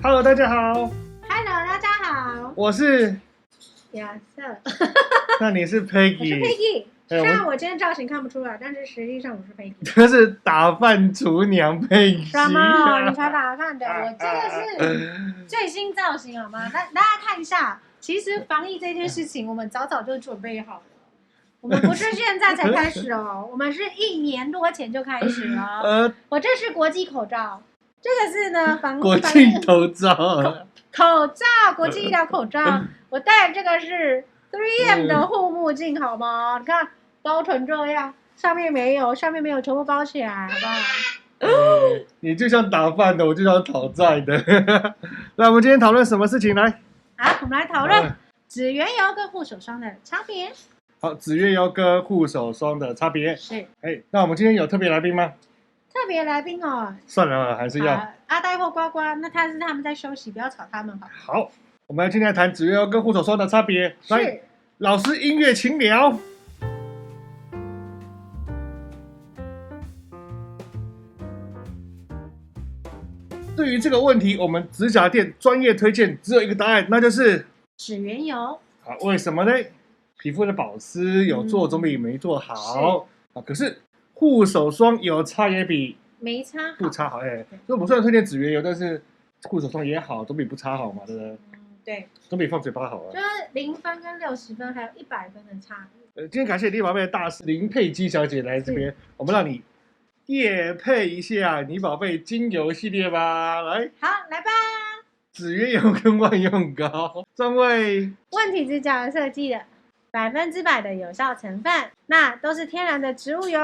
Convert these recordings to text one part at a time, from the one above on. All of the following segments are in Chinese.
Hello， 大家好， Hello， 大家好，我是亚瑟，那你是我是 Peggy， Peggy。哎虽然我今天造型看不出来，但是实际上我是 Peggy。这是打饭厨娘Peggy。什么？你才打饭的？我这个是最新造型，好吗？大家看一下，其实防疫这件事情，我们早早就准备好了。我们不是现在才开始哦，我们是1年多前就开始了。我这是国际口罩，这个是呢国际口罩，国际医疗口罩。我戴这个是 3M 的护目镜，好吗？你看包成这样，上面没有，全部包起来，好不好？你就像打饭的，我就像讨债的。那我们今天讨论什么事情来？好，我们来讨论指缘油跟护手霜的差别。好，指缘油跟护手霜的差别是。那我们今天有特别来宾吗？特别来宾哦，算了，还是要阿呆或呱呱，那他们在休息，不要吵他们好。好，我们今天来谈指缘油跟护手霜的差别。来，老师音乐请聊。对于这个问题，我们指甲店专业推荐只有一个答案，那就是指缘油。好，为什么呢？皮肤的保湿有做总比没做好可是护手霜有差也比没差不差好所以我们虽然推荐指缘油，但是护手霜也好，总比不差好嘛，对不对？对，总比放嘴巴好啊。就是0分跟60分，还有100分的差别。今天感谢丽宝贝的大师林佩姬小姐来这边，我们让你业配一下你宝贝精油系列吧，来，好，来吧。指缘油跟万用膏，专为问题指甲设计的100%的有效成分，那都是天然的植物油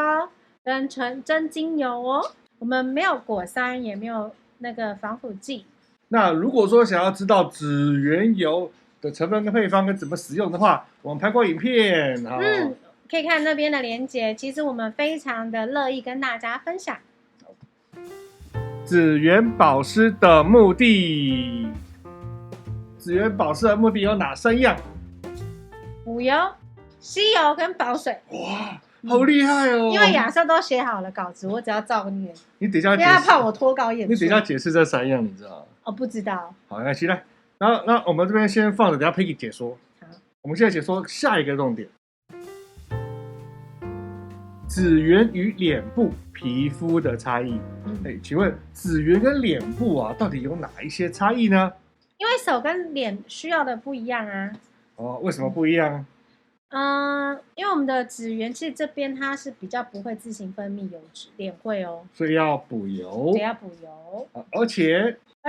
跟纯真精油哦。我们没有果酸，也没有那个防腐剂。那如果说想要知道指缘油的成分跟配方跟怎么使用的话，我们拍过影片可以看那边的连结。其实我们非常的乐意跟大家分享。指缘保湿的目的，指缘保湿的目的有哪3样？补油、吸油跟保水。哇，好厉害哦！因为亚瑟都写好了稿子，我只要照念。你等一下，不要怕我脱稿演出。你等一下解释这3样，你知道吗？哦，不知道。好，那起来。那我们这边先放着，等下 Peggy 解说。好，我们现在解说下一个重点。指缘与脸部皮肤的差异。请问指缘跟脸部到底有哪一些差异呢？因为手跟脸需要的不一样啊。为什么不一样？因为我们的指缘其实这边它是比较不会自行分泌油脂，脸会哦，所以要补油。对，要补油。而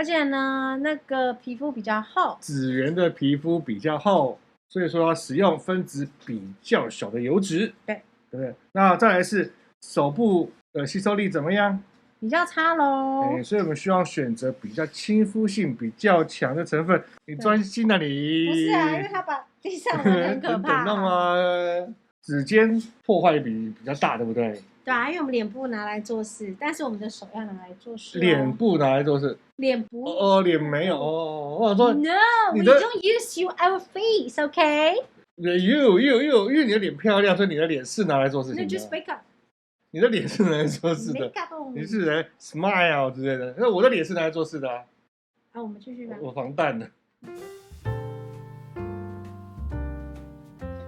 且呢，那个皮肤比较厚，指缘的皮肤比较厚，所以说要使用分子比较小的油脂。对不对？那再来是手部的吸收力怎么样？比较差咯。所以我们需要选择比较亲肤性比较强的成分。你专心那里？不是因为它把地上玩得很可怕。弄指尖破坏比较大，对不对？对因为我们脸部拿来做事，但是我们的手要拿来做事。脸部拿来做事？脸部？脸没有我说 No, we don't use our face, OK? 因为你的脸漂亮，所以你的脸是拿来做事情的。那就是 make up。你的脸是拿来做事的，你是来 smile 之类的。那我的脸是拿来做事的我们继续吧。我防弹的。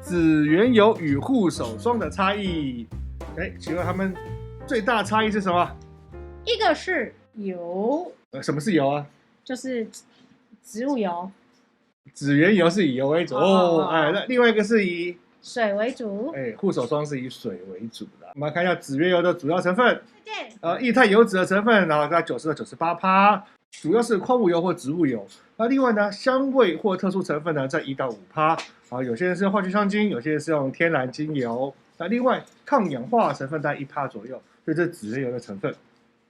指缘油与护手霜的差异，请问他们最大的差异是什么？一个是油，什么是油啊？就是植物油。指缘油是以油为主那另外一个是以水为主。护手霜是以水为主的。我们来看一下指缘油的主要成分。对。液态油脂的成分，然后在90到98%，主要是矿物油或植物油。那另外呢，香味或特殊成分呢，在1到5%。有些人是用化学香精，有些人是用天然精油。那另外抗氧化成分在1%左右，所以这是指缘油的成分。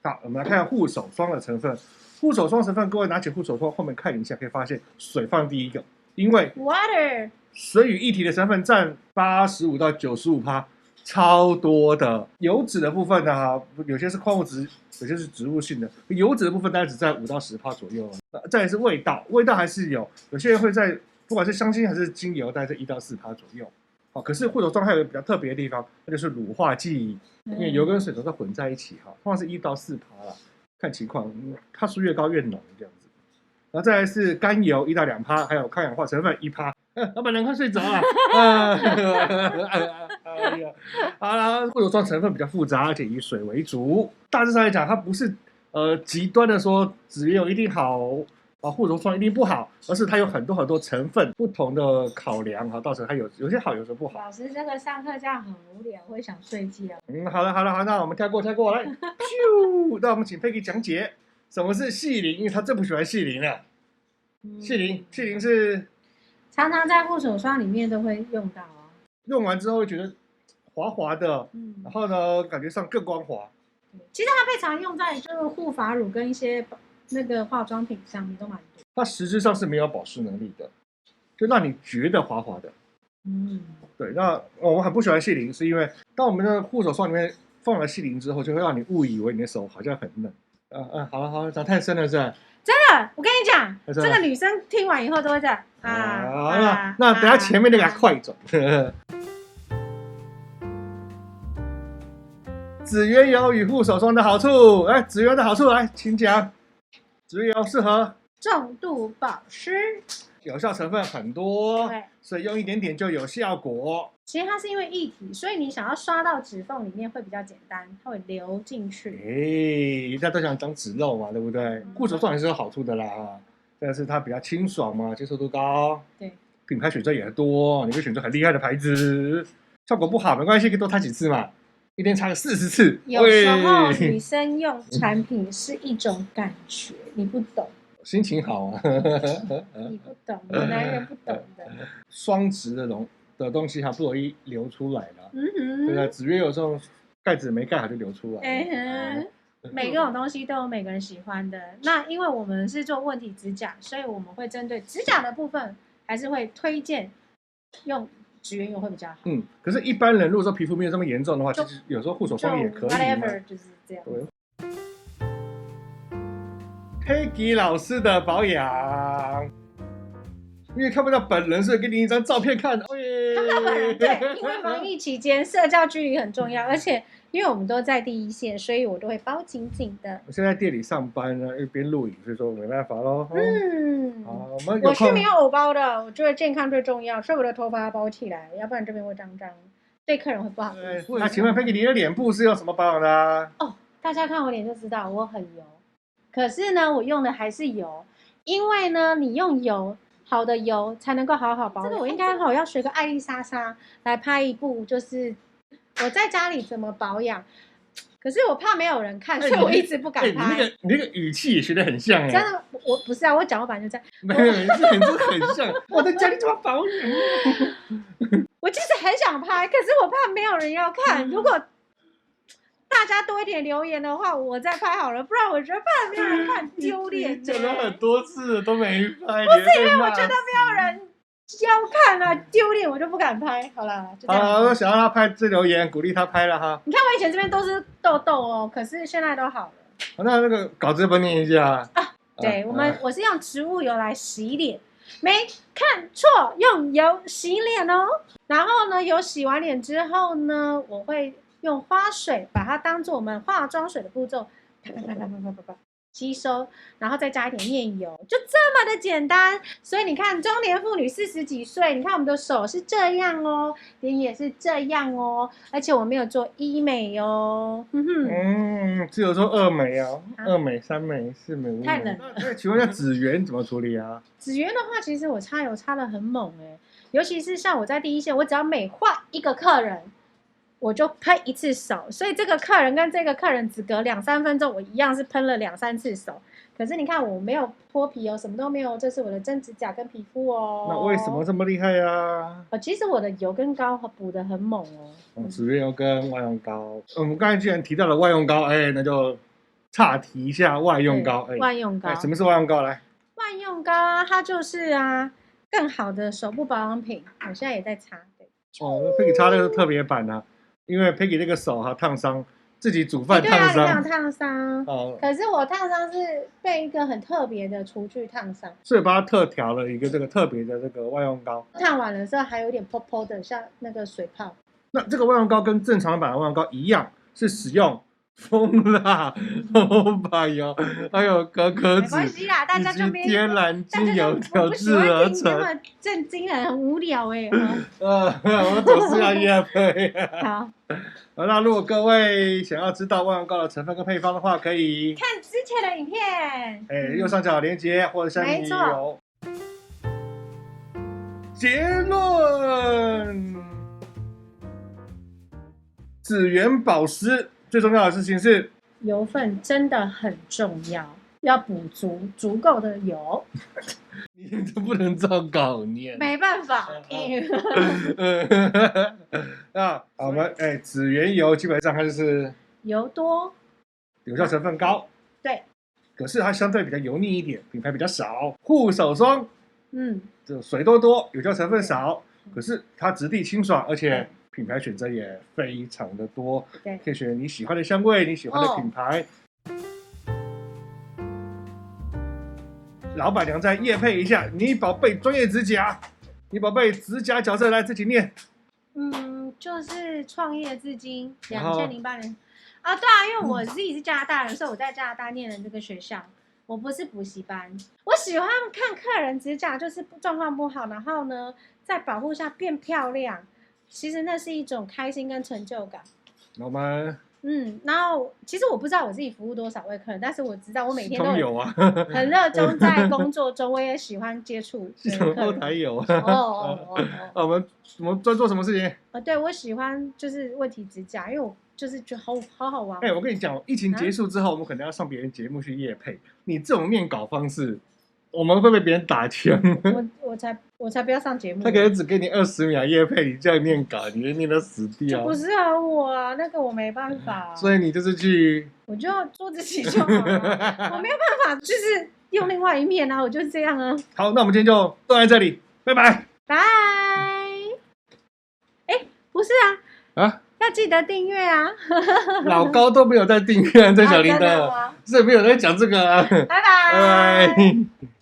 好，我们来看护手霜的成分。护手霜成分，各位拿起护手霜后面看一下，可以发现水放第一个，因为 water 水与液体的成分占85到95%，超多的。油脂的部分呢，有些是矿物质，有些是植物性的。油脂的部分大概只在5到10%左右。再来是味道，味道还是有些人会在不管是香精还是精油，大概在1到4%左右。可是护手霜还有一个比较特别的地方，那就是乳化剂，因为油跟水都在混在一起通常是1到4%啦。看情况，它是越高越浓这样子。然后再来是甘油1到2%，还有抗氧化成分1%。老板娘快睡着了。哎呀，好了，护手霜成分比较复杂，而且以水为主。大致上来讲，它不是极端的说指缘油一定好啊，护手霜一定不好，而是它有很多成分不同的考量啊，造成它有些好，有些不好。老师这个上课这样很无聊，会想睡觉。好了，那我们跳过来。咻，那我们请Peggy讲解什么是细鳞，因为他最不喜欢细鳞了。细鳞是常常在护手霜里面都会用到啊。用完之后会觉得滑滑的，然后呢，感觉上更光滑。其实它被常用在就是护发乳跟一些那个化妆品上面都蛮多。它实质上是没有保湿能力的，就让你觉得滑滑的。对。那我很不喜欢细鳞，是因为当我们的护手霜里面放了细鳞之后，就会让你误以为你的手好像很嫩。好了，讲太深了是吧？真的，我跟你讲，这个女生听完以后都会这样那等下前面那个快转。指缘油与护手霜的好处，指缘的好处来，请讲。指缘油适合重度保湿，有效成分很多，对，所以用一点点就有效果。其实它是因为液体，所以你想要刷到指缝里面会比较简单，它会流进去。大家都想长指肉嘛，对不对？护手霜也是有好处的啦，但是它比较清爽嘛，接受度高，对，品牌选择也多，你可以选择很厉害的牌子。效果不好没关系，可以多擦几次嘛，一天擦个40次。有时候女生用产品是一种感觉，你不懂。心情好啊。你不懂，我男人不懂的。双质的东西它不容易流出来了。对啊，指缘有时候盖子没盖好就流出来。每个种东西都有每个人喜欢的。那因为我们是做问题指甲，所以我们会针对指甲的部分，还是会推荐用指缘油会比较好。可是，一般人如果说皮肤没有这么严重的话，其实有时候护手霜也可以。whatever 就是这样。Peggy 老师的保养，因为看不到本人，所以给你一张照片看。看不到本人，对，因为防疫期间社交距离很重要，而且因为我们都在第一线，所以我都会包紧紧的。我现在店里上班呢，一边录影，所以说没办法咯。好，我是没有偶包的，我觉得健康最重要，所以我的头发要包起来，要不然这边会脏脏，对客人会不好意思。那请问 Peggy 你的脸部是用什么保养的？大家看我脸就知道我很油。可是呢，我用的还是油，因为呢，你用油好的油才能够好好保养。这个我应该要学个艾丽莎莎来拍一部，就是我在家里怎么保养。可是我怕没有人看，所以我一直不敢拍。你那个语气也学得很像。真的，我不是啊，我讲话本来就这样。没有，你这很像。我在家里怎么保养？我其实很想拍，可是我怕没有人要看。如果大家多一点留言的话，我再拍好了，不然我觉得怕没有人看丢脸。讲了很多次都没拍，不是因为我觉得没有人要看啊，丢脸我就不敢拍。好了，就这样。好，想让他拍这留言，鼓励他拍了哈。你看我以前这边都是痘痘哦，可是现在都好了。那个稿子不念一下对，我是用植物油来洗脸，没看错，用油洗脸哦。然后呢，油洗完脸之后呢，我会用花水把它当做我们化妆水的步骤，啪吸收，然后再加一点面油，就这么的简单。所以你看，中年妇女40几岁，你看我们的手是这样哦，脸也是这样哦，而且我没有做医美哦。只有做2美啊，2美、3美、4美、5美。太冷了。那请问一下指缘怎么处理啊？指缘的话，其实我擦油擦得很猛尤其是像我在第一线，我只要每换一个客人，我就喷1次手，所以这个客人跟这个客人只隔2-3分钟，我一样是喷了2-3次手。可是你看我没有脱皮什么都没有，这是我的真指甲跟皮肤哦。那为什么这么厉害啊？其实我的油跟膏补得很猛指缘油跟外用膏。我们刚才既然提到了外用膏，那就岔题一下外用膏。外用膏，什么是外用膏？来，外用膏啊，它就是更好的手部保养品。我现在也在擦。Peggy 擦的是特别版啊。因为 Peggy 这个手烫伤，自己煮饭烫伤。烫伤。可是我烫伤是被一个很特别的厨具烫伤，所以帮他特调了一个这个特别的这个外用膏。烫完的时候还有点泡泡的，像那个水泡。那这个外用膏跟正常版的外用膏一样，是使用疯啦！欧巴油，还有可可没脂，关系啦，大家就以及没天然精油我调不喜制而欢听那成。么震惊的，很无聊哎。我总是要业配。好，好，那如果各位想要知道万用膏的成分跟配方的话，可以看之前的影片。右上角有连接或者下面也没错有。结论：紫源保湿最重要的事情是，油分真的很重要，要补足够的油。你都不能照稿念。没办法，那我们紫源油基本上它就是油多，有效成分高，对，可是它相对比较油腻一点，品牌比较少。护手霜嗯，就水多，有效成分少，可是它质地清爽，而且品牌选择也非常的多，对，可以选你喜欢的香味，你喜欢的品牌。老板娘再业配一下，你宝贝专业指甲，你宝贝指甲角色来自己念。就是创业至今然后2008年啊，对啊，因为我自己是加拿大人，所以我在加拿大念的这个学校，我不是补习班。我喜欢看客人指甲就是状况不好，然后呢，在保护下变漂亮，其实那是一种开心跟成就感。我们然后其实我不知道我自己服务多少位客人，但是我知道我每天都通有啊，很热衷在工作中，我也喜欢接触系统后台有啊。我们专做什么事情？对，我喜欢就是问题指甲，因为我就是觉得好好玩。我跟你讲，疫情结束之后，我们可能要上别人节目去业配。你这种念稿方式，我们会被别人打枪。我才不要上节目。他可能只给你20秒业配，你这样念稿，你会念到死掉。就不适合我啊，那个我没办法。所以你就是去，我就做自己就好了，我没有办法，就是用另外一面啊，我就这样啊。好，那我们今天就都在这里，拜拜。拜。不是啊，要记得订阅啊。老高都没有在订阅，在小铃铛，真的吗？所以没有在讲这个啊。拜拜。拜拜。